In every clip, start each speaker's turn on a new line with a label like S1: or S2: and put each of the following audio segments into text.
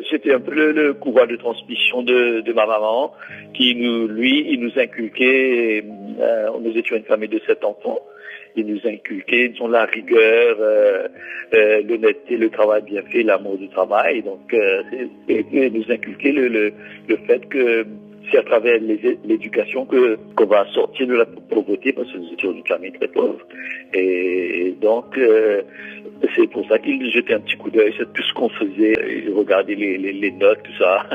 S1: c'était un peu le courroie de transmission de ma maman qui il nous inculquait, nous étions une famille de 7 enfants, il nous inculquait, disons, la rigueur, l'honnêteté, le travail bien fait, l'amour du travail. Donc, et nous inculquer le fait que c'est à travers l'éducation qu'on va sortir de la pauvreté, parce que nous étions une famille très pauvre. Et donc, c'est pour ça qu'il jetait un petit coup d'œil sur tout ce qu'on faisait, il regardait les notes, tout ça,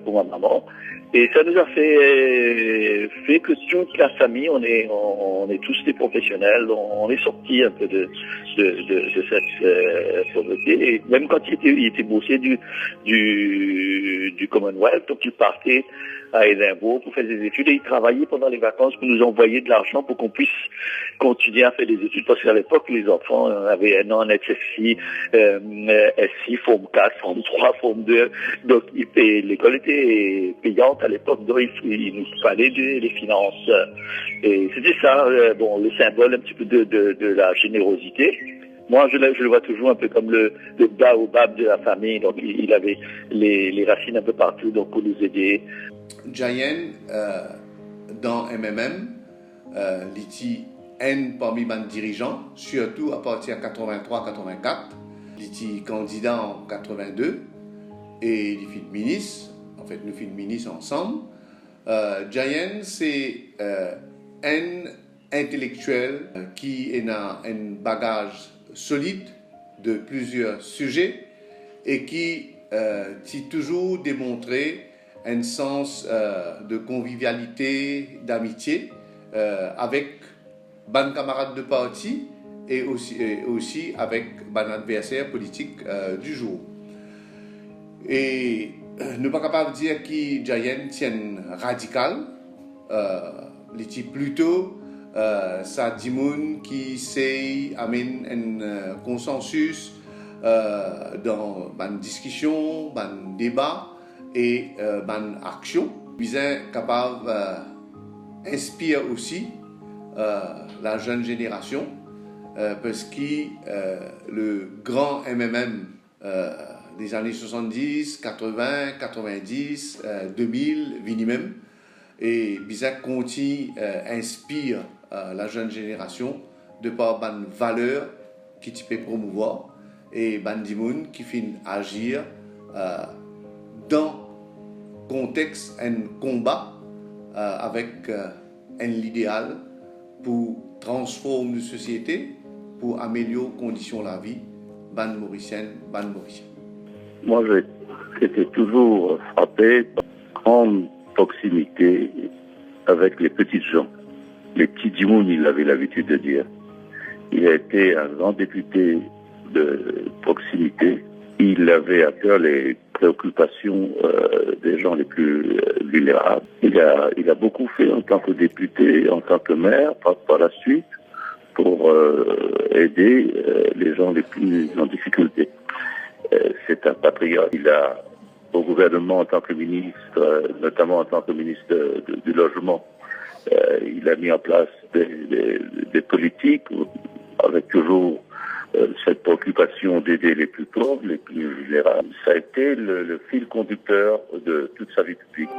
S1: pour ma maman. Et ça nous a fait que toute la famille, on est tous des professionnels, on est sortis un peu de cette pauvreté. Et même quand il était boursier du Commonwealth, donc il partait à Édimbourg pour faire des études et il travaillait pendant les vacances pour nous envoyer de l'argent pour qu'on puisse continuer à faire des études, parce qu'à l'époque les enfants avaient un an en SFI, SI, Forme 4, Forme 3, Forme 2, donc l'école était payante à l'époque, donc il nous fallait les finances. Et c'était ça, le symbole un petit peu de la générosité. Moi, je le vois toujours un peu comme le baobab de la famille, donc il avait les racines un peu partout, donc pour nous aider.
S2: Jayen, dans MMM, l'ITI N parmi les dirigeants, surtout à partir de 83-84, l'ITI candidat en 82, et il fait ministre, en fait nous fait ministre ensemble. Jayen, c'est un intellectuel qui a un bagage solide de plusieurs sujets et qui a toujours démontré un sens de convivialité, d'amitié avec ban camarades de parti et aussi avec ban adversaire politique du jour. Et ne pas capable de dire que Jayen tient radical, il est plutôt ça dit qui sait amener un consensus dans une discussion, un débat et une action. Ils sont capables d'inspirer aussi la jeune génération parce que le grand MMM des années 70, 80, 90, 2000, minimum, et Bizak continue inspire la jeune génération de par une valeur qui tu peux promouvoir et bandimoun qui finit agir dans contexte un combat avec un idéal pour transformer une société, pour améliorer les conditions de la vie ban mauricienne, ban mauricien.
S3: Moi, j'étais toujours frappé par une grande proximité avec les petites gens. Les petits dimoun, il avait l'habitude de dire. Il a été un grand député de proximité. Il avait à cœur les préoccupations des gens les plus vulnérables. Il a beaucoup fait en tant que député, en tant que maire, par la suite, pour aider les gens les plus en difficulté. C'est un patriote. Il a, au gouvernement en tant que ministre, notamment en tant que ministre du Logement, il a mis en place des politiques avec toujours cette préoccupation d'aider les plus pauvres, les plus vulnérables. Ça a été le fil conducteur de toute sa vie publique.